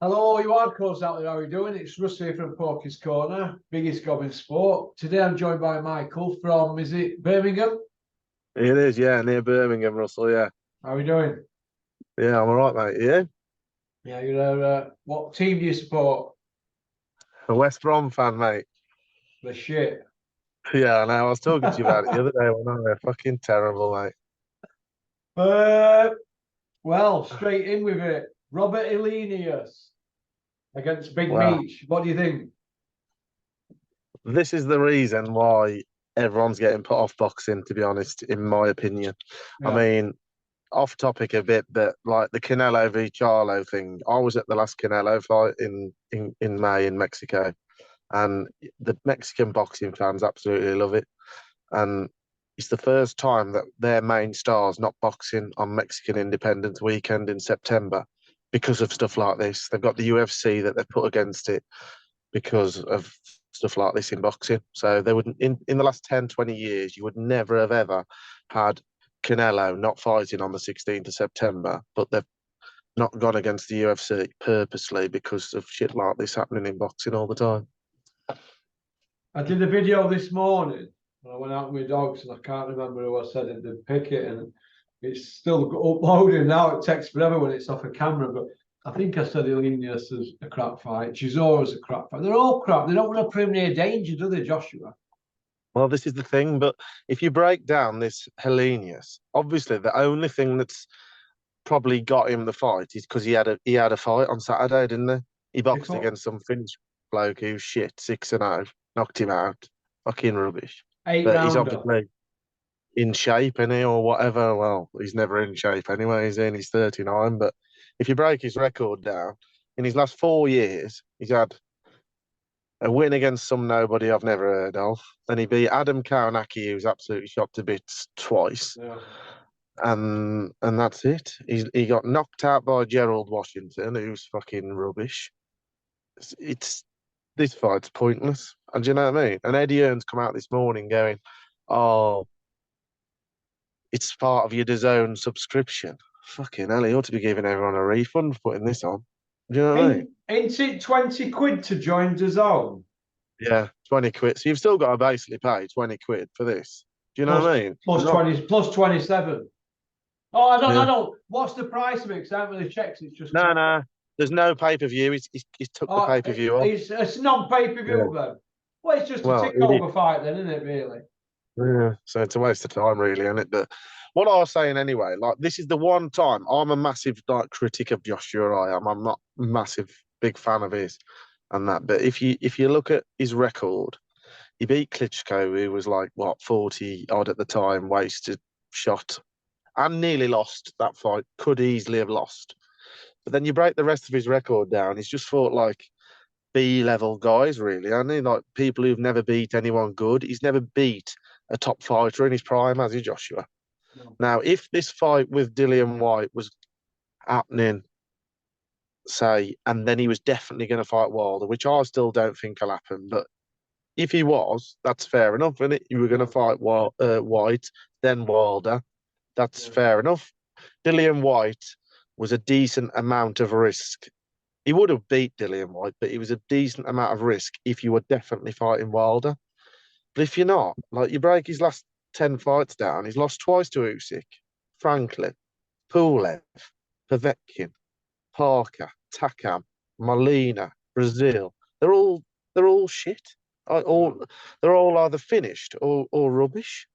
Hello, you hardcores out there, how are you doing? It's Russ here from Porky's Corner, biggest gob in sport. Today I'm joined by Michael from, is it Birmingham? It is, yeah, near Birmingham, Russell. Yeah, How are you doing? yeah, I'm all right, mate. Yeah, Yeah, you know, what team do you support? a West Brom fan, mate. The shit. Yeah, I know. I was talking to you about it the other day. When I fucking terrible, mate. uh, well, straight in with it. Robert Helenius against Big Well, Meech. What do you think? this is the reason why everyone's getting put off boxing. To be honest, in my opinion, I Yeah, mean, off topic a bit, but like the Canelo v Charlo thing. I was at the last Canelo fight in May in Mexico, and the Mexican boxing fans absolutely love it. And it's the first time that their main stars not boxing on Mexican Independence Weekend in September because of stuff like this. They've got the UFC that they've put against it because of stuff like this in boxing. So they wouldn't in the last 10, 20 years, you would never have ever had Canelo not fighting on the 16th of September, but they've not gone against the UFC purposely because of shit like this happening in boxing all the time. I did a video this morning and I went out with my dogs and I can't remember who I said it to pick it and it's still uploading now. It takes forever when it's off a camera, but I think I said Helenius is a crap fight. Chisora's a crap fight. They're all crap. They don't want to put him near danger, do they, Joshua? Well, this is the thing, but if you break down this Helenius, obviously the only thing that's probably got him the fight is because he had a fight on Saturday, didn't he? He They boxed put against some Finnish bloke who's shit, 6-0, knocked him out. Fucking rubbish. eight But he's rounder. obviously in shape, is or whatever. Well, he's never in shape anyway, he's 39. But if you break his record down, in his last 4 years, he's had a win against some nobody I've never heard of. Then he beat Adam Kaunaki, who's absolutely shot to bits twice. Yeah. And that's it. He got knocked out by Gerald Washington, who's fucking rubbish. It's this fight's pointless. And do you know what I mean? And Eddie Hearn's come out this morning going, "Oh, it's part of your DAZN subscription." Fucking hell, he ought to be giving everyone a refund for putting this on. Do you know what I mean? Ain't it 20 quid to join the zone? Yeah, 20 quid. So you've still got to basically pay 20 quid for this. Do you know Plus what I mean? plus Not, 20 plus 27. Oh, I yeah. don't. What's the price of it? Because I haven't really checked. It's just No, come up. no. There's no pay-per-view. He's took the Oh, pay-per-view off. it's non pay per Yeah. view then. Well, it's just a Well, tick it is. over fight then, isn't it? Really? Yeah. So it's a waste of time, really, isn't it? But what I was saying anyway, like this is the one time I'm a massive like critic of Joshua. I am. I'm not a massive big fan of his and that. But if you look at his record, he beat Klitschko, who was like what 40 odd at the time, wasted shot, and nearly lost that fight. Could easily have lost. But then you break the rest of his record down. He's just fought like B level guys, really, hasn't he? Like people who've never beat anyone good. He's never beat a top fighter in his prime, has he, Joshua? No. Now, if this fight with Dillian Whyte was happening, say, and then he was definitely going to fight Wilder, which I still don't think will happen, but if he was, that's fair enough, isn't it? You were going to Yeah. fight Whyte, then Wilder. That's Yeah. fair enough. Dillian Whyte was a decent amount of risk. He would have beat Dillian Whyte, but it was a decent amount of risk if you were definitely fighting Wilder. But if you're not, like you break his last 10 fights down, he's lost twice to Usyk, Franklin, Pulev, Povetkin, Parker, Takam, Molina, Brazil. They're all they're all shit. Yeah. All they're all either finished or rubbish.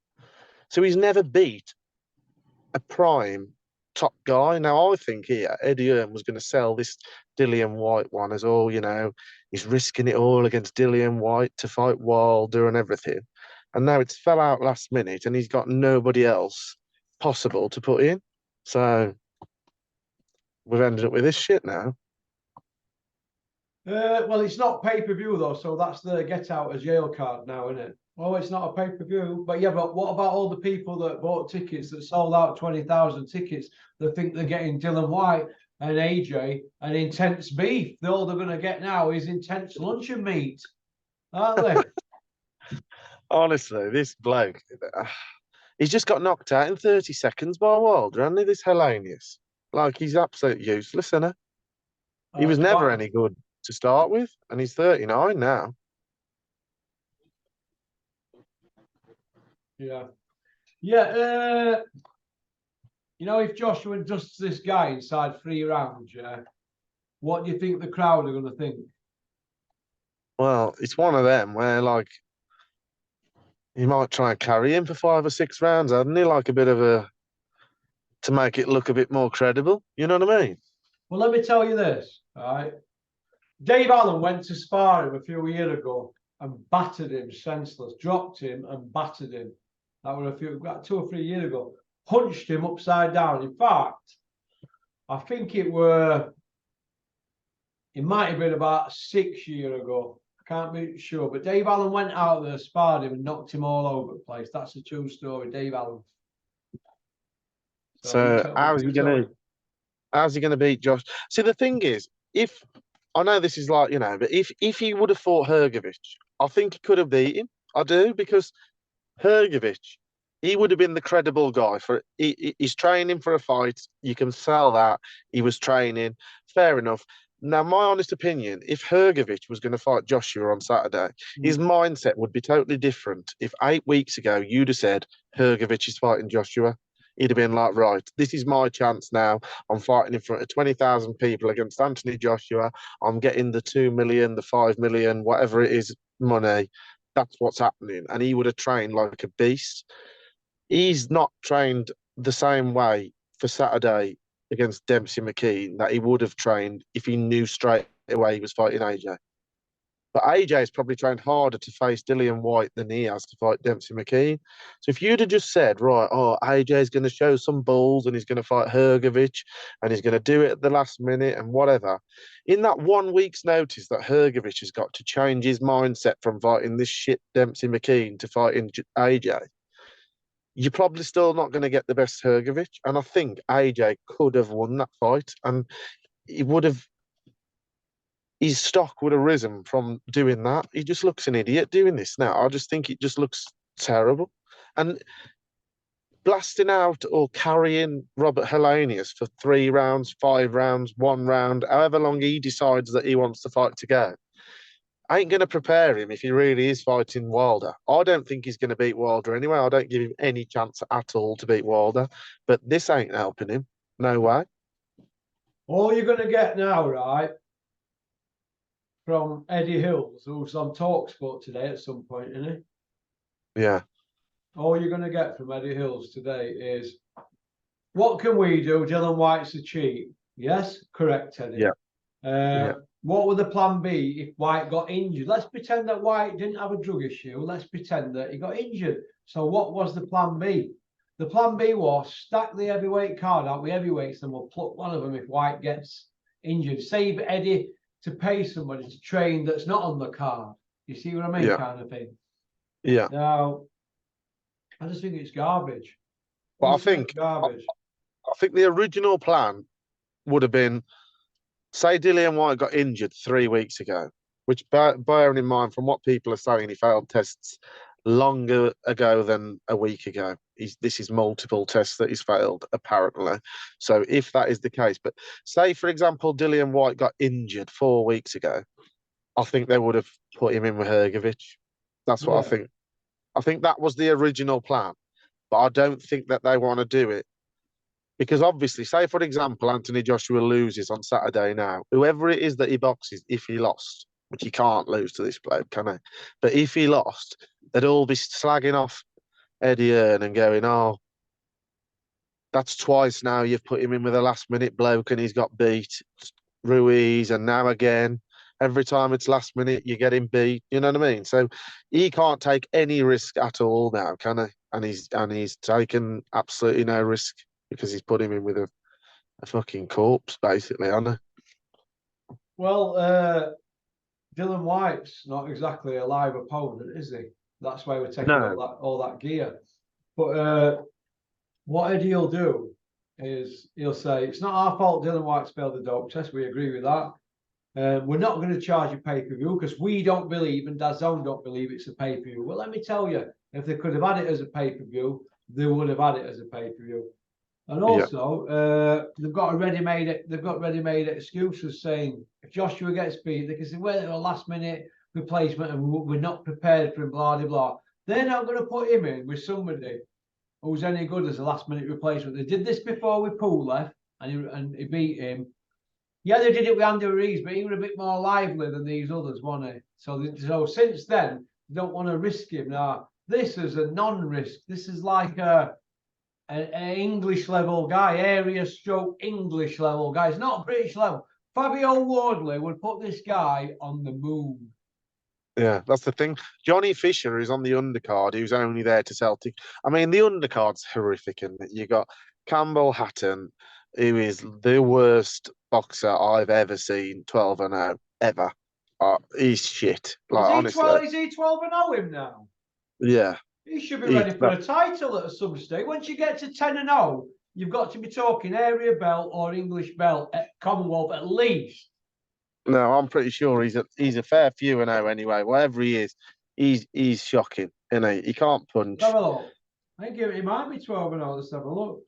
So he's never beat a prime top guy. Now I think here Eddie Hearn was going to sell this Dillian Whyte one as all, he's risking it all against Dillian Whyte to fight Wilder and everything. And now it's fell out last minute and he's got nobody else possible to put in. So we've ended up with this shit now. Well, it's not pay per view though, so that's the get out of jail card now, isn't it? Oh, it's not a pay per view, but yeah, but what about all the people that bought tickets that sold out 20,000 tickets that think they're getting Dylan White and AJ and intense beef? All they're going to get now is intense luncheon meat, aren't they? Honestly, this bloke, he's just got knocked out in 30 seconds by Wilder, hasn't he? This Helenius. Like, he's absolutely useless, isn't he? He was never What? any good to start with, and he's 39 now. Yeah. Yeah. You know, if Joshua dusts this guy inside 3 rounds, yeah, what do you think the crowd are going to think? Well, it's one of them where, like, he might try and carry him for 5 or 6 rounds, hadn't he? Like a bit of a, to make it look a bit more credible. You know what I mean? Well, let me tell you this, all right? Dave Allen went to spar him a few years ago and battered him senseless, dropped him and battered him. That was about 2 or 3 years ago. Punched him upside down. In fact, I think it might have been about 6 years ago. I can't be sure. But Dave Allen went out there, sparred him and knocked him all over the place. That's a true story, Dave Allen. So how's he gonna beat Josh? See, the thing is, if I know this is like, but if he would have fought Hrgovic, I think he could have beat him. I do, because Hrgovic, he would have been the credible guy for. He's training for a fight. You can sell that. He was training. Fair enough. Now, my honest opinion, if Hrgovic was going to fight Joshua on Saturday, his mindset would be totally different. If 8 weeks ago you'd have said Hrgovic is fighting Joshua, he'd have been like, right, this is my chance now. I'm fighting in front of 20,000 people against Anthony Joshua. I'm getting the 2 million, the 5 million, whatever it is, money. That's what's happening. And he would have trained like a beast. He's not trained the same way for Saturday against Dempsey McKean that he would have trained if he knew straight away he was fighting AJ. But AJ has probably trained harder to face Dillian Whyte than he has to fight Dempsey McKean. So if you'd have just said, right, AJ's going to show some balls and he's going to fight Hrgovic and he's going to do it at the last minute and whatever, in that 1 week's notice that Hrgovic has got to change his mindset from fighting this shit Dempsey McKean to fighting AJ, you're probably still not going to get the best Hrgovic. And I think AJ could have won that fight, and he would have, his stock would have risen from doing that. He just looks an idiot doing this now. I just think it just looks terrible. And blasting out or carrying Robert Helenius for 3 rounds, 5 rounds, 1 round, however long he decides that he wants the fight to go, ain't going to prepare him if he really is fighting Wilder. I don't think he's going to beat Wilder anyway. I don't give him any chance at all to beat Wilder. But this ain't helping him. No way. All you're going to get now, right, from Eddie Hills, who's on TalkSport today at some point, isn't he? Yeah. All you're going to get from Eddie Hills today is, what can we do? Dillian Whyte's a cheat. Yes? Correct, Eddie. Yeah. What would the plan be if Whyte got injured? Let's pretend that Whyte didn't have a drug issue. Let's pretend that he got injured. So what was the plan B? The plan B was stack the heavyweight card out with heavyweights and we'll pluck one of them if Whyte gets injured. Save Eddie to pay somebody to train that's not on the card. You see what I mean? Yeah. Kind of thing. Yeah. Now, I just think it's garbage. But I think the original plan would have been, say Dillian Whyte got injured 3 weeks ago, which, bearing in mind from what people are saying, he failed tests longer ago than a week ago. This is multiple tests that he's failed, apparently. So if that is the case, but say, for example, Dillian Whyte got injured 4 weeks ago, I think they would have put him in with Hrgovic. That's what I think. I think that was the original plan, but I don't think that they want to do it. Because obviously, say, for example, Anthony Joshua loses on Saturday now, whoever it is that he boxes, if he lost, which he can't lose to this bloke, can he? But if he lost, they'd all be slagging off Eddie Hearn and going, oh, that's twice now you've put him in with a last-minute bloke and he's got beat. Ruiz, and now again. Every time it's last minute, you get him beat. You know what I mean? So he can't take any risk at all now, can he? And he's taken absolutely no risk, because he's put him in with a fucking corpse, basically, hasn't he? Well, Dillian Whyte's not exactly a live opponent, is he? That's why we're taking all that gear. But what Eddie will do is he'll say, it's not our fault Dillian Whyte's failed the dope test. We agree with that. We're not going to charge a pay-per-view because we don't believe, and DAZN don't believe it's a pay-per-view. Well, let me tell you, if they could have had it as a pay-per-view, they would have had it as a pay-per-view. And also, they've got ready-made excuses saying if Joshua gets beat, they can say, well, a last-minute replacement and we're not prepared for him, blah, blah, blah. They're not going to put him in with somebody who's any good as a last-minute replacement. They did this before with Poulev, and he beat him. Yeah, they did it with Andy Ruiz, but he was a bit more lively than these others, wasn't he? So since then, they don't want to risk him. Now, this is a non-risk. This is like an English level guy, area stroke English level guy. It's not British level. Fabio Wardley would put this guy on the moon. Yeah, that's the thing. Johnny Fisher is on the undercard, who's only there to sell tickets. I mean, the undercard's horrific, and you got Campbell Hatton, who is the worst boxer I've ever seen, 12-0, ever. He's shit. Like, honestly. Is he 12-0 him now? Yeah. He should be ready for a title at some stage. Once you get to 10-0, you've got to be talking area belt or English belt at Commonwealth at least. No, I'm pretty sure he's a fair few and oh anyway. Whatever he is, he's shocking. You know, he can't punch. Have a look. I think it might be 12-0. Let's have a look.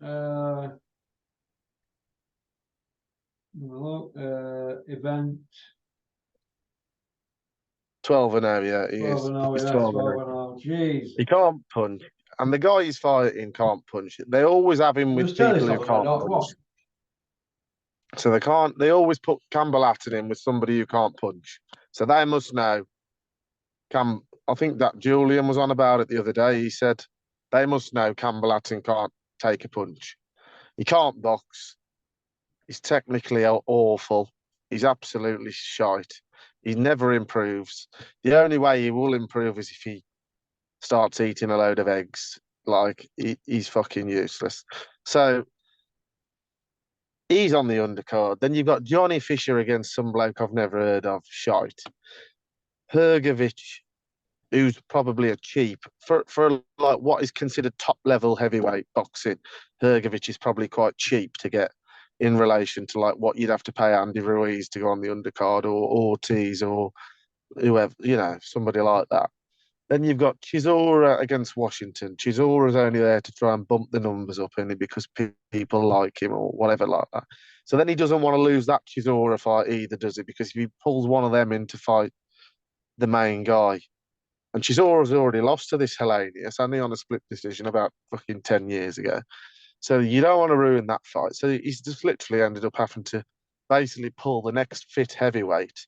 Event 12-0, yeah, he 12-0, is. yeah, 12-0. Jeez. He can't punch. And the guy he's fighting can't punch. They always have him with people who can't punch. So they always put Campbell Hatton in with somebody who can't punch. So they must know. I think that Julian was on about it the other day. He said they must know Campbell Hatton can't take a punch. He can't box. He's technically awful. He's absolutely shite. He never improves. The only way he will improve is if he starts eating a load of eggs. Like, he's fucking useless. So he's on the undercard. Then you've got Johnny Fisher against some bloke I've never heard of, shite. Hrgovic, who's probably a cheap for like what is considered top level heavyweight boxing. Hrgovic is probably quite cheap to get in relation to like what you'd have to pay Andy Ruiz to go on the undercard, or Ortiz, or whoever, you know, somebody like that. Then you've got Chisora against Washington. Chisora's only there to try and bump the numbers up only because people like him or whatever like that. So then he doesn't want to lose that Chisora fight either, does he? Because if he pulls one of them in to fight the main guy, and Chisora's already lost to this Helenius, only on a split decision about fucking 10 years ago. So you don't want to ruin that fight. So he's just literally ended up having to basically pull the next fit heavyweight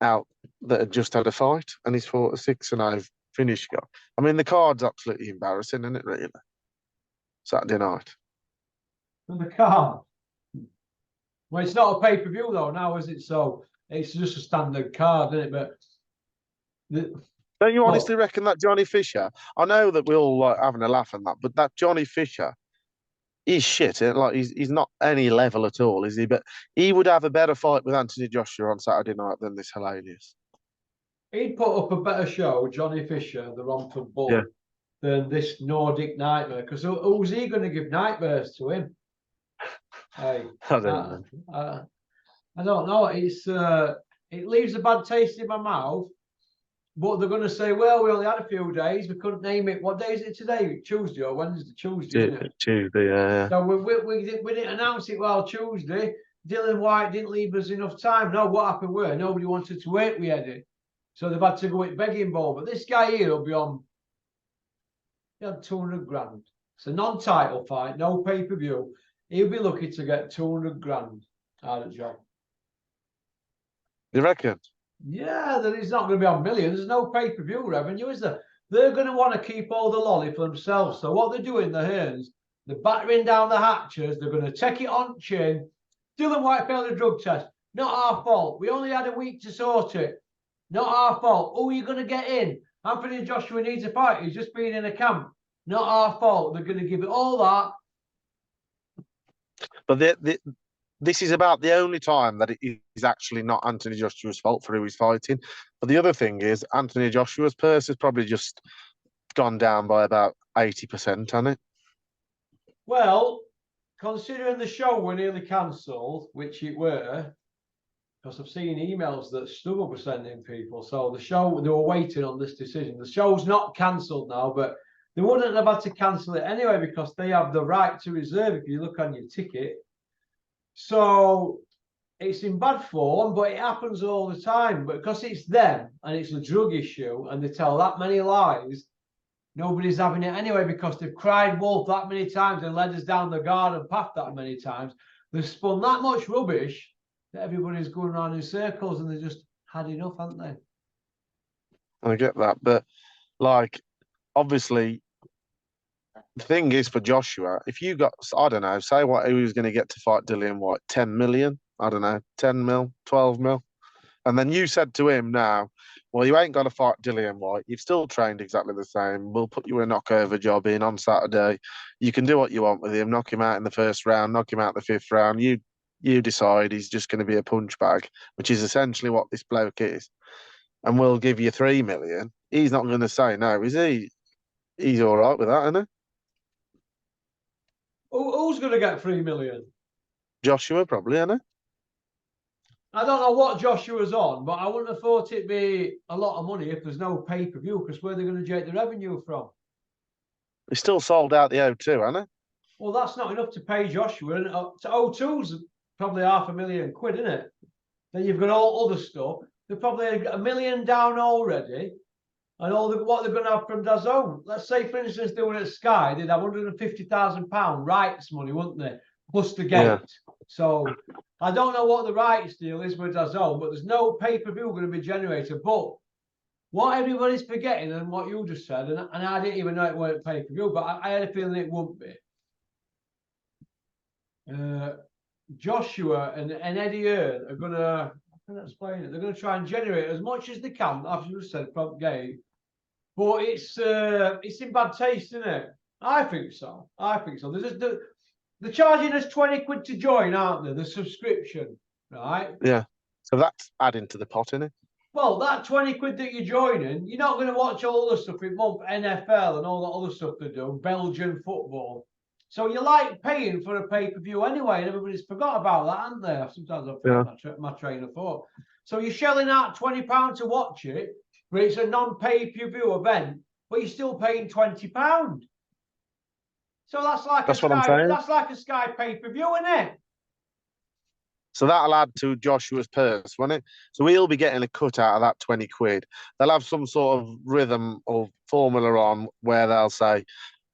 out that had just had a fight, and he's fought a 6-0 finish guy. I mean, the card's absolutely embarrassing, isn't it, really? Saturday night. And the card? Well, it's not a pay-per-view, though, now, is it? So it's just a standard card, isn't it? But don't you honestly reckon that Johnny Fisher? I know that we're all like having a laugh at that, but that Johnny Fisher, he's shit. Like he's not any level at all, is he? But he would have a better fight with Anthony Joshua on Saturday night than this Helenius. He'd put up a better show, Johnny Fisher, the Romford Bull, than this Nordic Nightmare. Because who's he going to give nightmares to him? Hey, I don't know. It leaves a bad taste in my mouth. But they're going to say, well, we only had a few days. We couldn't name it. What day is it today? Tuesday or Wednesday? Tuesday, isn't it? Tuesday, yeah. So we didn't announce it well Tuesday. Dillian Whyte didn't leave us enough time. No, what happened where? Nobody wanted to wait with Eddie. So they've had to go with begging ball. But this guy here will be on, he had 200 grand. It's a non-title fight, no pay-per-view. He'll be lucky to get 200 grand out of the job. You reckon? Yeah, that he's not going to be on millions. There's no pay-per-view revenue, is there? They're going to want to keep all the lolly for themselves. So what they're doing, the Hearns, they're battering down the hatches. They're going to take it on chin. Dillian Whyte failed a drug test. Not our fault. We only had a week to sort it. Not our fault. Who are you going to get in? Anthony Joshua needs a fight. He's just been in a camp. Not our fault. They're going to give it all that. But this is about the only time that it is actually not Anthony Joshua's fault for who he's fighting. But the other thing is, Anthony Joshua's purse has probably just gone down by about 80%, hasn't it? Well, considering the show were nearly cancelled, which it were, because I've seen emails that Stubble was sending people. So the show, they were waiting on this decision. The show's not cancelled now, but they wouldn't have had to cancel it anyway because they have the right to reserve if you look on your ticket. So it's in bad form, but it happens all the time. But because it's them and it's a drug issue and they tell that many lies, nobody's having it anyway because they've cried wolf that many times and led us down the garden path that many times. They've spun that much rubbish that everybody's going around in circles and they just had enough, haven't they? I get that, but like, obviously, the thing is for Joshua, if you got, I don't know, say what he was going to get to fight Dillian Whyte, 10 million, I don't know, 10 mil, 12 mil. And then you said to him now, well, you ain't got to fight Dillian Whyte. You've still trained exactly the same. We'll put you a knockover job in on Saturday. You can do what you want with him, knock him out in the first round, knock him out the fifth round. You decide he's just going to be a punch bag, which is essentially what this bloke is. And we'll give you 3 million. He's not going to say no, is he? He's all right with that, isn't he? Who's going to get 3 million? Joshua, probably, isn't he? I don't know what Joshua's on, but I wouldn't have thought it'd be a lot of money if there's no pay-per-view, because where are they going to generate the revenue from? He still sold out the O2, hasn't he? Well, that's not enough to pay Joshua. And O2's probably £500,000, isn't it? Then you've got all other stuff. They're probably $1 million down already. And what they're going to have from DAZN. Let's say, for instance, they were at Sky, they'd have £150,000 rights money, wouldn't they? Plus the gate. Yeah. So I don't know what the rights deal is with DAZN, but there's no pay-per-view going to be generated. But what everybody's forgetting, and what you just said, and I didn't even know it weren't pay-per-view, but I had a feeling it wouldn't be. Joshua and Eddie Hearn are going to, I can't explain it, they're going to try and generate as much as they can, as you said, from gate. But it's in bad taste, isn't it? I think so. They're charging us 20 quid to join, aren't they? The subscription, right? Yeah. So that's adding to the pot, isn't it? Well, that 20 quid that you're joining, you're not going to watch all the stuff in month NFL and all that other stuff they do, Belgian football. So you like paying for a pay-per-view anyway, and everybody's forgot about that, haven't they? Sometimes I forget my train of thought. So you're shelling out £20 to watch it, but it's a non-pay-per-view event, but you're still paying £20. So that's like a Sky pay-per-view, isn't it? So that'll add to Joshua's purse, won't it? So he'll be getting a cut out of that 20 quid. They'll have some sort of rhythm or formula on where they'll say,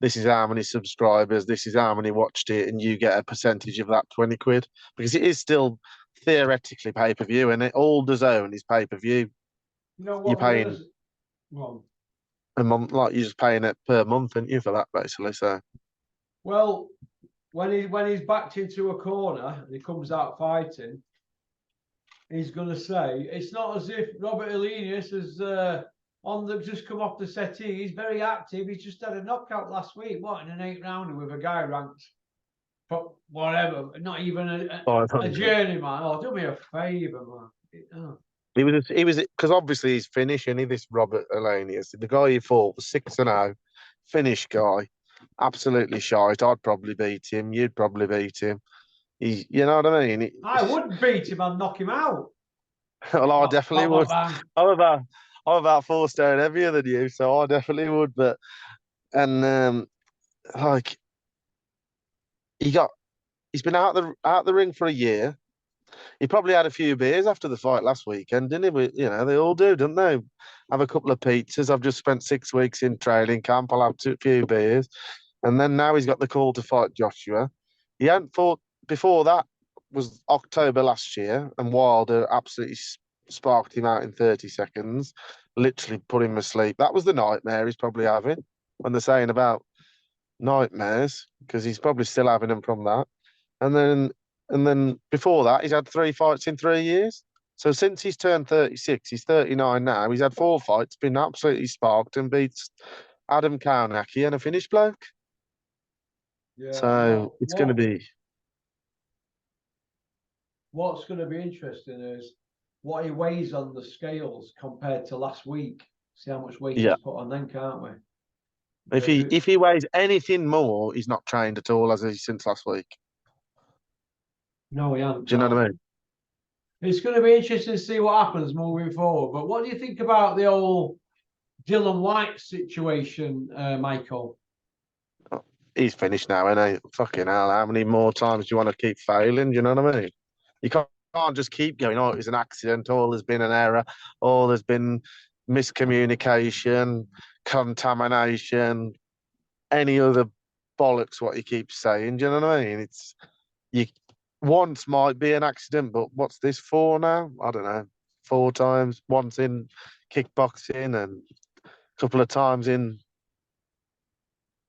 this is how many subscribers, this is how many watched it, and you get a percentage of that 20 quid. Because it is still theoretically pay-per-view, and all DAZN is pay-per-view. You know what? You're paying a month, like you're just paying it per month, aren't you, for that, basically? So, well, when he's backed into a corner and he comes out fighting, he's going to say, it's not as if Robert Helenius has just come off the settee. He's very active. He's just had a knockout last week. What, in an 8-rounder with a guy ranked, but whatever, not even a journeyman. Oh, do me a favour, man. Oh. He was because obviously he's Finnish, and this Robert Helenius, the guy he fought was 6-0, Finnish guy, absolutely shite. I'd probably beat him. You'd probably beat him. You know what I mean? I wouldn't beat him. I'd knock him out. Well, I definitely would. I'm about 4 stone heavier than you, so I definitely would. But like he's been out the ring for a year. He probably had a few beers after the fight last weekend, didn't he? But, they all do, don't they? Have a couple of pizzas. I've just spent 6 weeks in training camp. I'll have a few beers. And then now he's got the call to fight Joshua. He hadn't fought before that, was October last year, and Wilder absolutely sparked him out in 30 seconds, literally put him asleep. That was the nightmare he's probably having when they're saying about nightmares, because he's probably still having them from that. And then before that, he's had 3 fights in 3 years. So since he's turned 36, he's 39 now. He's had 4 fights, been absolutely sparked, and beats Adam Kownacki and a Finnish bloke. Yeah, so it's going to be. What's going to be interesting is what he weighs on the scales compared to last week. See how much weight he's put on then, can't we? If he weighs anything more, he's not trained at all, as he since last week. No, he hasn't. Do you know what I mean? It's going to be interesting to see what happens moving forward. But what do you think about the old Dillian Whyte situation, Michael? he's finished now, and fucking hell, how many more times do you want to keep failing? Do you know what I mean? You can't just keep going, oh, it was an accident, or there's been an error, or there's been miscommunication, contamination, any other bollocks what you keep saying. Do you know what I mean? It's you once might be an accident, but what's this for now? I don't know. 4 times, once in kickboxing and a couple of times in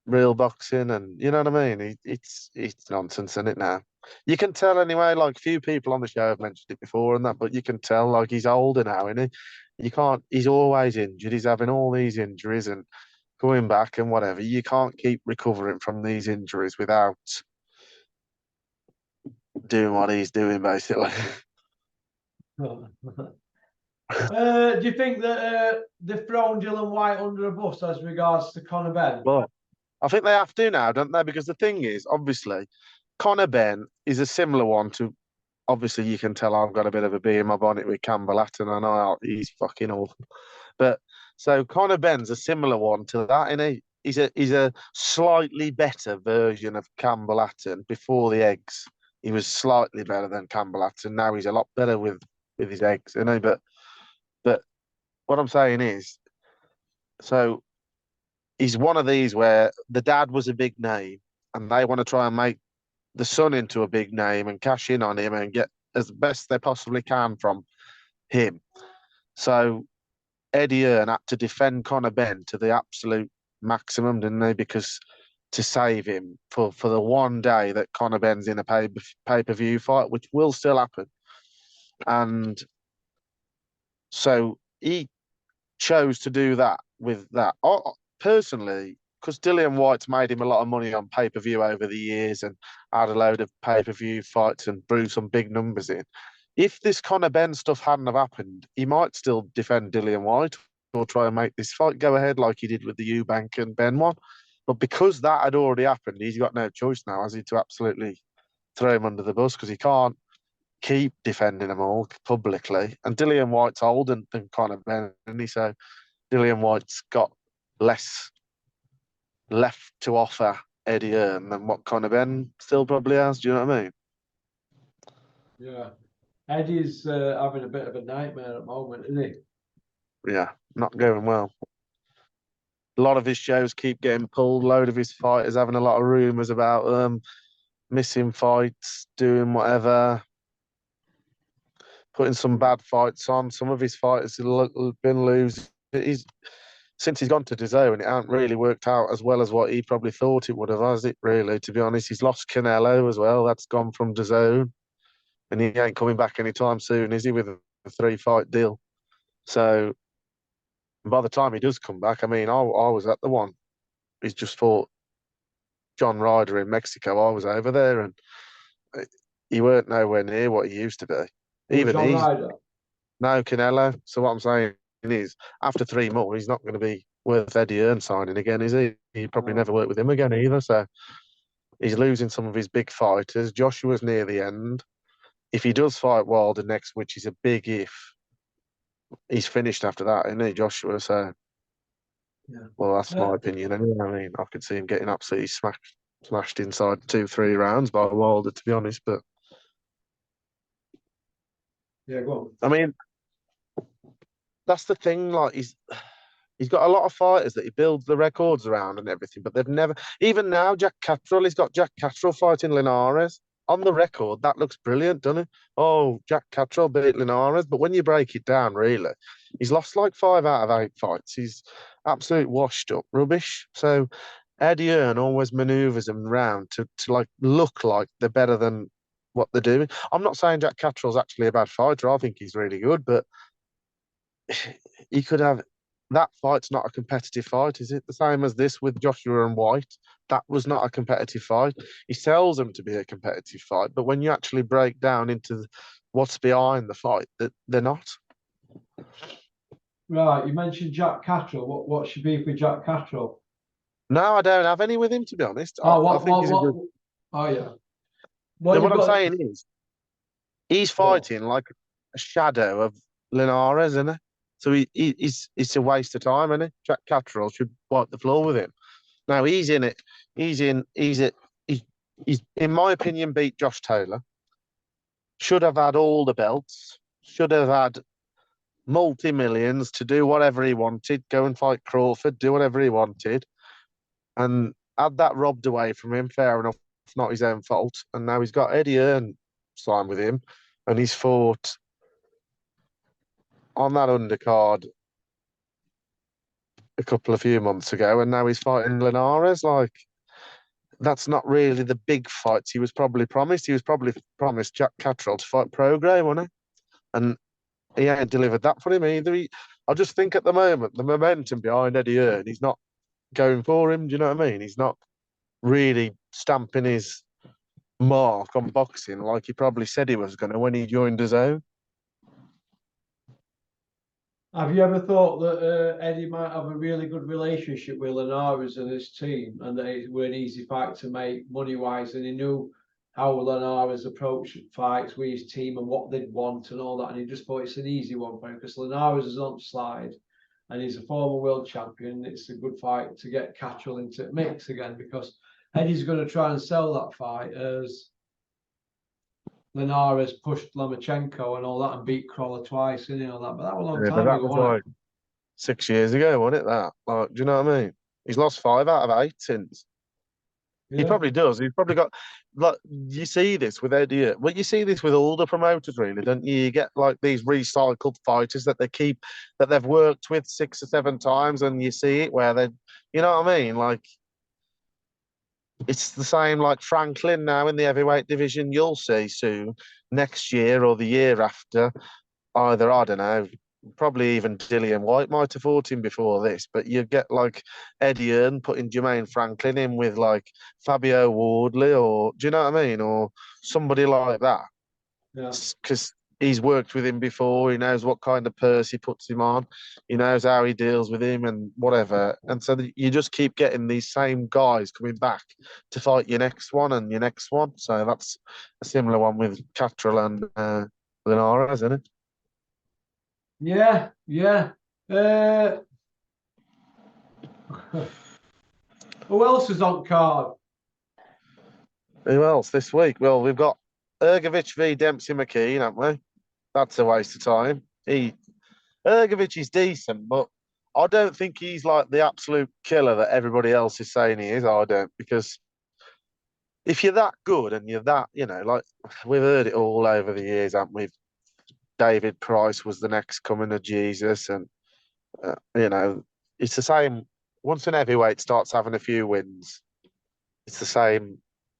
real boxing, and you know what I mean. It's nonsense, isn't it now? You can tell anyway. Like few people on the show have mentioned it before and that, but you can tell like he's older now, isn't he? You can't. He's always injured. He's having all these injuries and going back and whatever. You can't keep recovering from these injuries without doing what he's doing, basically. Do you think that they've thrown Dillian Whyte under a bus as regards to Conor Benn? Well, I think they have to now, don't they? Because the thing is, obviously, Conor Benn is a similar one to. Obviously, you can tell I've got a bit of a bee in my bonnet with Campbell Hatton, and he's fucking awful. But so Conor Benn's a similar one to that, and he's a slightly better version of Campbell Hatton before the eggs. He was slightly better than Campbell Hatton. Now he's a lot better with his eggs, you know. But what I'm saying is, so he's one of these where the dad was a big name, and they want to try and make the son into a big name and cash in on him and get as best they possibly can from him. So Eddie Hearn had to defend Conor Benn to the absolute maximum, didn't they? Because to save him for the one day that Conor Benn's in a pay-per-view fight, which will still happen. And so he chose to do that with that. Personally, because Dillian Whyte's made him a lot of money on pay-per-view over the years and had a load of pay-per-view fights and brewed some big numbers in. If this Conor Benn stuff hadn't have happened, he might still defend Dillian Whyte or try and make this fight go ahead like he did with the Eubank and Ben one. But because that had already happened, he's got no choice now, has he, to absolutely throw him under the bus because he can't keep defending them all publicly. And Dillian Whyte's older than Conor Benn, and he so Dillian Whyte's got less left to offer Eddie Hearn than what Conor Benn still probably has. Do you know what I mean? Yeah. Eddie's having a bit of a nightmare at the moment, isn't he? Yeah, not going well. A lot of his shows keep getting pulled. A load of his fighters having a lot of rumours about missing fights, doing whatever, putting some bad fights on. Some of his fighters have been losing. Since he's gone to DAZN, it hasn't really worked out as well as what he probably thought it would have, has it, really? To be honest, he's lost Canelo as well. That's gone from DAZN. And he ain't coming back anytime soon, is he, with a 3-fight deal? So by the time he does come back, I mean, I was at the one. He's just fought John Ryder in Mexico. I was over there, and he weren't nowhere near what he used to be. Even John he's Ryder. no Canelo. So what I'm saying is, after 3 more, he's not going to be worth Eddie Hearn signing again, is he? He'd probably never work with him again either. So he's losing some of his big fighters. Joshua's near the end. If he does fight Wilder next, which is a big if, he's finished after that, isn't he, Joshua? So, Yeah. well, that's my opinion anyway. I mean, I could see him getting absolutely smashed inside 2-3 rounds by Wilder, to be honest. But yeah, go on. I mean, that's the thing. Like, he's got a lot of fighters that he builds the records around and everything, but they've never. Even now, Jack Catterall, he's got Jack Catterall fighting Linares. On the record, that looks brilliant, doesn't it? Oh, Jack Catterall beat Linares, but when you break it down, really, he's lost like 5 out of 8 fights. He's absolute washed up rubbish. So Eddie Hearn always manoeuvres them round to like look like they're better than what they're doing. I'm not saying Jack Catterall's actually a bad fighter. I think he's really good, but he could have. That fight's not a competitive fight, is it? The same as this with Joshua and White. That was not a competitive fight. He sells them to be a competitive fight, but when you actually break down into what's behind the fight, that they're not. Right, you mentioned Jack Catterall. What should be for Jack Catterall? No, I don't have any with him, to be honest. Oh, I think he's a good. Oh, yeah. What I'm saying is, he's fighting like a shadow of Linares, isn't he? So it's a waste of time, isn't it? Jack Catterall should wipe the floor with him. Now he's in it. He's in. He's in my opinion beat Josh Taylor. Should have had all the belts. Should have had multi-millions to do whatever he wanted. Go and fight Crawford. Do whatever he wanted, and had that robbed away from him. Fair enough, not his own fault. And now he's got Eddie Hearn signed with him, and he's fought on that undercard a few months ago, and now he's fighting Linares. Like, that's not really the big fights he was probably promised. He was probably promised Jack Catterall to fight Prograis, wasn't he? And he ain't delivered that for him either. I just think at the moment, the momentum behind Eddie Hearn, he's not going for him. Do you know what I mean? He's not really stamping his mark on boxing like he probably said he was going to when he joined his own. Have you ever thought that Eddie might have a really good relationship with Linares and his team, and that it were an easy fight to make money wise, and he knew how Linares approached fights with his team and what they'd want and all that, and he just thought it's an easy one for him because Linares is on slide and he's a former world champion. It's a good fight to get Catterall into the mix again, because Eddie's going to try and sell that fight as Linares pushed Lomachenko and all that and beat Crawler twice and all that. But that was a long time that ago, was wasn't like 6 years ago, wasn't it? That, like, do you know what I mean? He's lost 5 out of 8 since. it? He Yeah. probably does. He's probably got, like, you see this with Eddie. Well, you see this with all the promoters, really, don't you? You get like these recycled fighters that they've worked with 6 or 7 times, and you see it where they, you know what I mean? Like, it's the same like Franklin now in the heavyweight division. You'll see soon, next year or the year after, either, I don't know, probably even Dillian Whyte might have fought him before this, but you get like Eddie Hearn putting Jermaine Franklin in with like Fabio Wardley, or do you know what I mean? Or somebody like that. Yeah. Because he's worked with him before, he knows what kind of purse he puts him on, he knows how he deals with him and whatever. And so you just keep getting these same guys coming back to fight your next one and your next one. So that's a similar one with Catterall and Linares, isn't it? Yeah, yeah. Who else is on card? Who else this week? Well, we've got Ergovic v Dempsey McKean, haven't we? That's a waste of time. Ergovic is decent, but I don't think he's like the absolute killer that everybody else is saying he is. I don't, because if you're that good and you're that, like we've heard it all over the years, haven't we? David Price was the next coming of Jesus, and it's the same. Once an heavyweight starts having a few wins, it's the same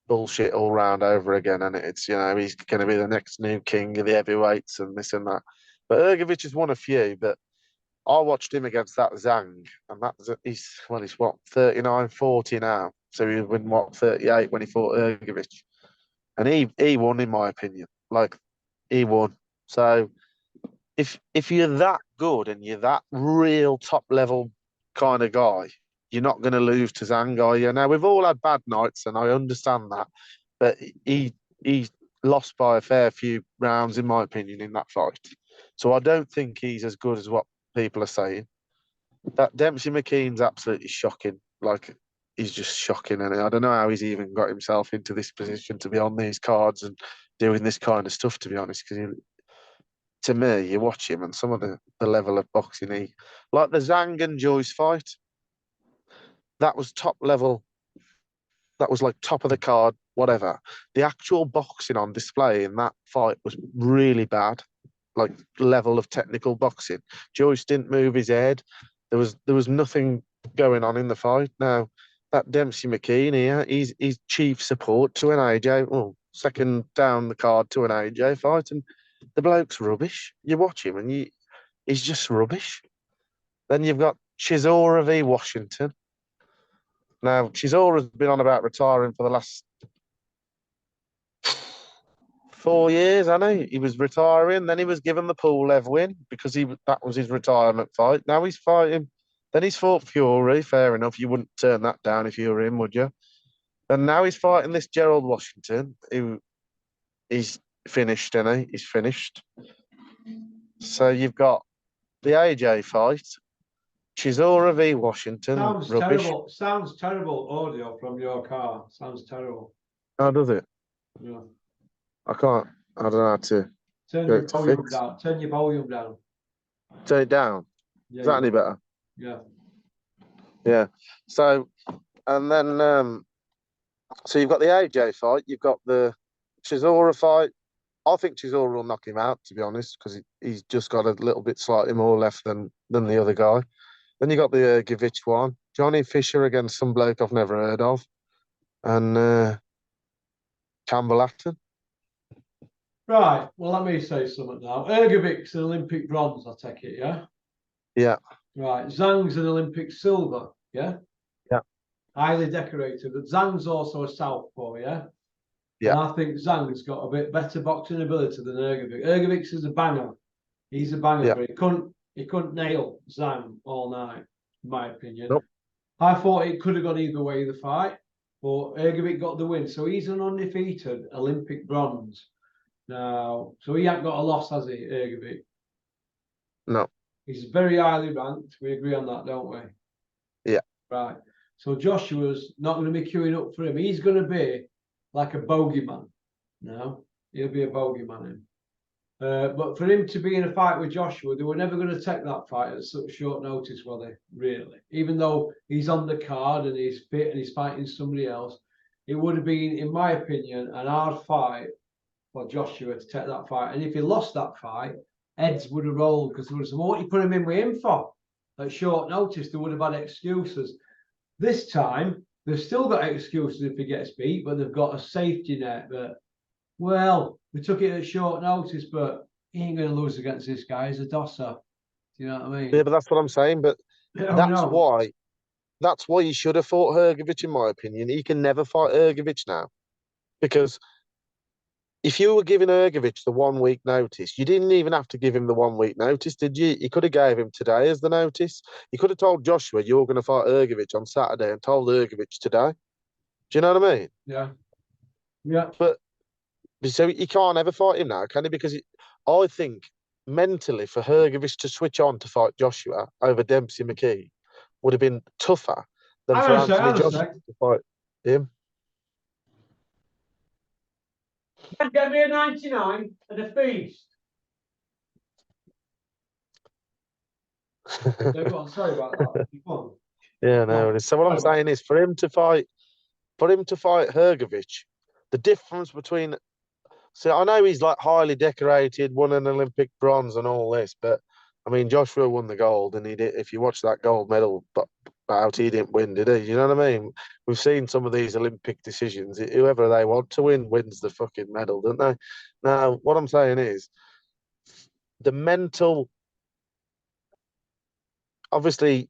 bullshit all round over again, and it's he's going to be the next new king of the heavyweights and this and that. But Ergovic has won a few, but I watched him against that Zhang, and he's what 39-40 now, so he won what 38 when he fought Ergovic, and he won in my opinion, like he won. So if you're that good and you're that real top level kind of guy, you're not going to lose to Zhang, are you? Now we've all had bad nights, and I understand that, but he lost by a fair few rounds, in my opinion, in that fight. So I don't think he's as good as what people are saying. That Dempsey McKean's absolutely shocking. Like, he's just shocking, and I don't know how he's even got himself into this position to be on these cards and doing this kind of stuff. To be honest, because to me, you watch him and some of the level of boxing like the Zhang and Joyce fight, that was top level. That was like top of the card, whatever. The actual boxing on display in that fight was really bad, like level of technical boxing. Joyce didn't move his head. There was nothing going on in the fight. Now that Dempsey McKean here, he's chief support to an AJ, well, second down the card to an AJ fight, and the bloke's rubbish. You watch him and he's just rubbish. Then you've got Chisora v Washington. Now Chisora's been on about retiring for the last 4 years, hasn't he? He was retiring, then he was given the Pulev win because that was his retirement fight. Now he's fighting. Then he's fought Fury. Fair enough. You wouldn't turn that down if you were him, would you? And now he's fighting this Gerald Washington, who he's finished, isn't he? He's finished. So you've got the AJ fight, Chisora v Washington, Sounds rubbish. terrible. Sounds terrible audio from your car. Sounds terrible. How does it? Yeah. I can't. I don't know how to Turn get your it to volume fix. down. Turn your volume down. Turn it down. Yeah, Is that any better? yeah. Yeah. So, and then, so you've got the AJ fight, you've got the Chisora fight. I think Chisora will knock him out, to be honest, because he's just got a little bit slightly more left than the other guy. Then you got the Ergovic one, Johnny Fisher against some bloke I've never heard of, and Campbell Acton. Right. Well, let me say something now. Ergovic's an Olympic bronze, I take it, yeah? Yeah. Right. Zhang's an Olympic silver, yeah? Yeah. Highly decorated. But Zhang's also a southpaw, yeah? Yeah. And I think Zhang's got a bit better boxing ability than Ergovic. Ergovic's is a banger. He's a banger, Yeah. but he couldn't nail Zhang all night, in my opinion. Nope. I thought it could have gone either way, the fight, but Ergovic got the win. So he's an undefeated Olympic bronze. Now, so he ain't got a loss, has he, Ergovic? No. He's very highly ranked. We agree on that, don't we? Yeah. Right. So Joshua's not going to be queuing up for him. He's going to be like a bogeyman. No, he'll be a bogeyman. But for him to be in a fight with Joshua, they were never going to take that fight at such short notice, were they? Really? Even though he's on the card and he's fit and he's fighting somebody else, it would have been, in my opinion, an hard fight for Joshua to take that fight. And if he lost that fight, heads would have rolled because there was what you put him in with him for at short notice. They would have had excuses. This time, they've still got excuses if he gets beat, but they've got a safety net that, well, we took it at short notice, but he ain't going to lose against this guy. He's a dosser. Do you know what I mean? Yeah, but that's what I'm saying. But that's why he should have fought Hrgovic, in my opinion. He can never fight Hrgovic now. Because if you were giving Hrgovic the 1 week notice, you didn't even have to give him the 1 week notice, did you? You could have gave him today as the notice. You could have told Joshua you're going to fight Hrgovic on Saturday and told Hrgovic today. Do you know what I mean? Yeah. Yeah. But so you can't ever fight him now, can he? Because I think mentally for Hrgovic to switch on to fight Joshua over Dempsey McKee would have been tougher than for Anthony Joshua to fight him. Get me a 99 and a feast. Sorry about that. Yeah, no. So what I'm saying is for him to fight Hrgovic, the difference between, so I know he's like highly decorated, won an Olympic bronze and all this, but I mean Joshua won the gold, and he did. If you watch that gold medal bout, he didn't win, did he? You know what I mean? We've seen some of these Olympic decisions. Whoever they want to win wins the fucking medal, don't they? Now, what I'm saying is the mental. Obviously,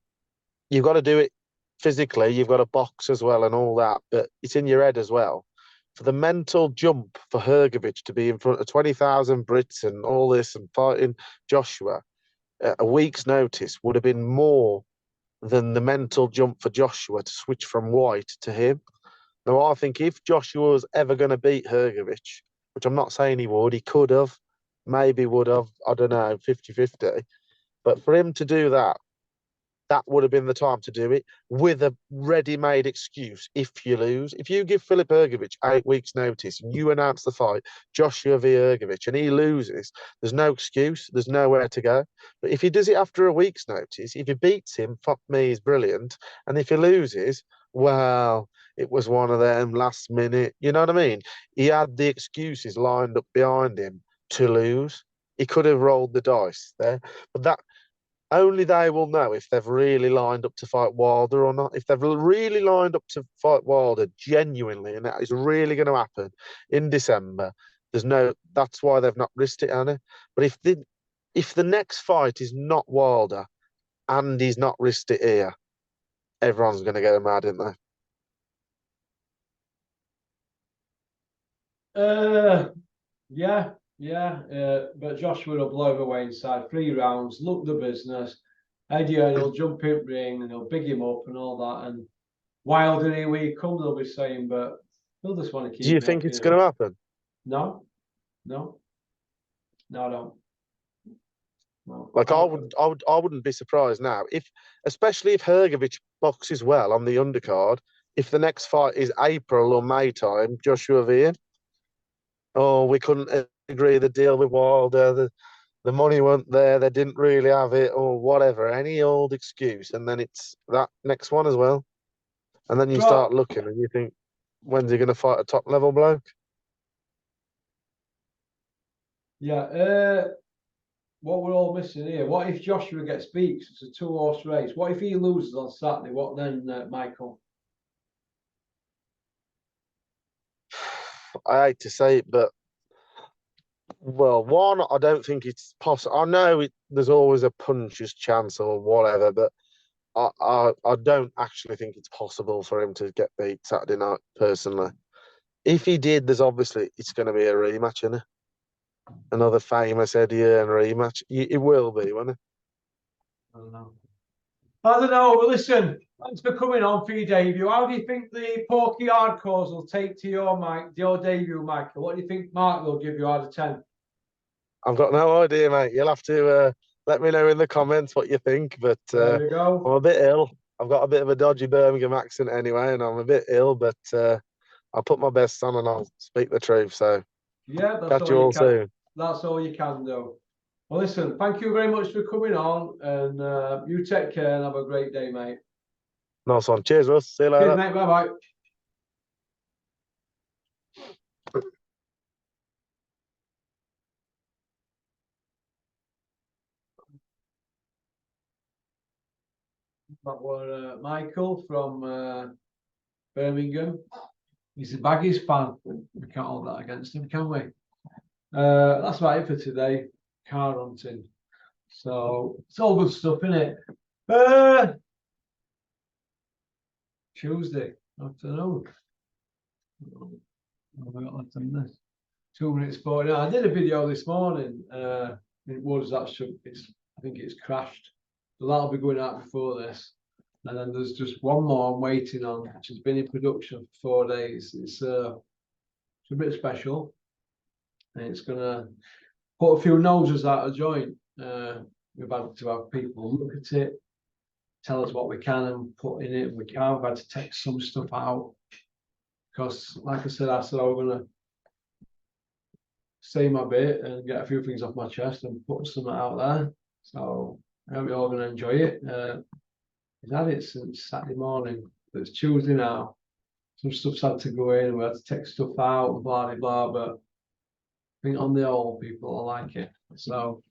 you've got to do it physically. You've got to box as well and all that, but it's in your head as well. For the mental jump for Hrgovic to be in front of 20,000 Brits and all this and fighting Joshua at a week's notice would have been more than the mental jump for Joshua to switch from Whyte to him. Now, I think if Joshua was ever going to beat Hrgovic, which I'm not saying he would, he could have, maybe would have, I don't know, 50-50. But for him to do that, that would have been the time to do it with a ready-made excuse if you lose. If you give Filip Hrgovic 8 weeks' notice and you announce the fight, Joshua v. Hrgovic, and he loses, there's no excuse, there's nowhere to go. But if he does it after a week's notice, if he beats him, fuck me, he's brilliant. And if he loses, well, it was one of them last minute. You know what I mean? He had the excuses lined up behind him to lose. He could have rolled the dice there. But that only they will know if they've really lined up to fight Wilder or not. If they've really lined up to fight Wilder genuinely, and that is really going to happen in December, that's why they've not risked it, Anna. But if the next fight is not Wilder and he's not risked it here, everyone's going to go mad, isn't they? Yeah, but Joshua will blow him away inside 3 rounds, look the business. Eddie Hearn will jump in ring and he'll big him up and all that. And Wilder, here we come, they'll be saying, but they'll just want to keep. Do you think it's going to happen? No, I don't. Like I wouldn't be surprised now especially if Hrgović boxes well on the undercard. If the next fight is April or May time, Joshua Vian. Oh, we couldn't agree the deal with Wilder. The money weren't there. They didn't really have it, or whatever. Any old excuse, and then it's that next one as well. And then you start looking, and you think, when's he going to fight a top level bloke? Yeah. What we're all missing here. What if Joshua gets beat? It's a 2-horse race. What if he loses on Saturday? What then, Michael? I hate to say it, but well, one, I don't think it's possible. I know there's always a puncher's chance or whatever, but I don't actually think it's possible for him to get beat Saturday night, personally. If he did, there's obviously, it's going to be a rematch, isn't it? Another famous Eddie Hearn rematch. It will be, won't it? I don't know, but listen, thanks for coming on for your debut. How do you think the Porky Hardcores will take to your debut, Michael? What do you think Mark will give you out of 10? I've got no idea, mate. You'll have to let me know in the comments what you think. But there you go. I'm a bit ill. I've got a bit of a dodgy Birmingham accent anyway, and I'm a bit ill, but I'll put my best on and I'll speak the truth. So yeah, catch you all soon. That's all you can do. Well, listen, thank you very much for coming on, and you take care and have a great day, mate. Nice one. Cheers, Russ. See you later. Cheers, mate. Bye-bye. That was Michael from Birmingham. He's a Baggies fan. We can't hold that against him, can we? That's about it for today. Car hunting. So it's all good stuff, isn't it? Tuesday afternoon. Have I got left on this? 2 minutes 40. I did a video this morning. It was I think it's crashed. So that'll be going out before this. And then there's just one more I'm waiting on, which has been in production for 4 days. It's a bit special. And it's gonna put a few noses out of joint. We've had to have people look at it, tell us what we can and put in it. We can't. We've had to take some stuff out. Because like I said, I'm gonna say my bit and get a few things off my chest and put something out there. So I hope you're all gonna enjoy it. We've had it since Saturday morning, but it's Tuesday now. Some stuff's had to go in, we had to take stuff out and blah blah, but I think on the whole, people will like it. So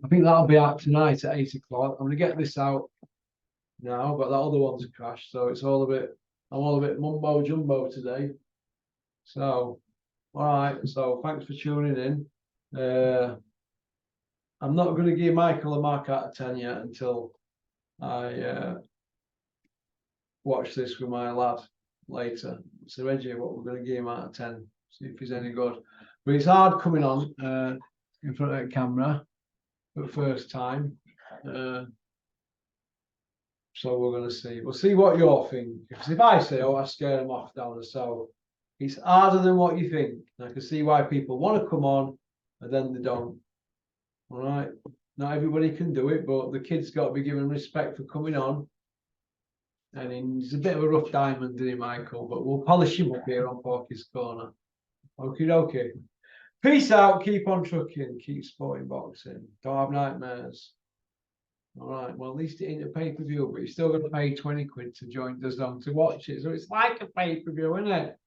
I think that'll be out tonight at 8 o'clock. I'm gonna get this out now, but that other one's crashed, so I'm all a bit mumbo jumbo today. So all right, so thanks for tuning in. I'm not going to give Michael a mark out of 10 yet until I watch this with my lad later. So Reggie, what we're going to give him out of 10, see if he's any good. But it's hard coming on in front of the camera for the first time. So we're going to see. We'll see what you think. Because if I say, oh, I scare them off down the south, it's harder than what you think. I can see why people want to come on and then they don't. All right. Not everybody can do it, but the kid's got to be given respect for coming on. And he's a bit of a rough diamond, isn't he, Michael? But we'll polish him up here on Porky's Corner. Okie dokie. Peace out. Keep on trucking. Keep sporting boxing. Don't have nightmares. All right. Well, at least it ain't a pay-per-view, but you're still going to pay 20 quid to join DAZN to watch it. So it's like a pay-per-view, isn't it?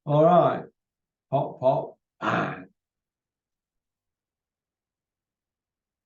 All right.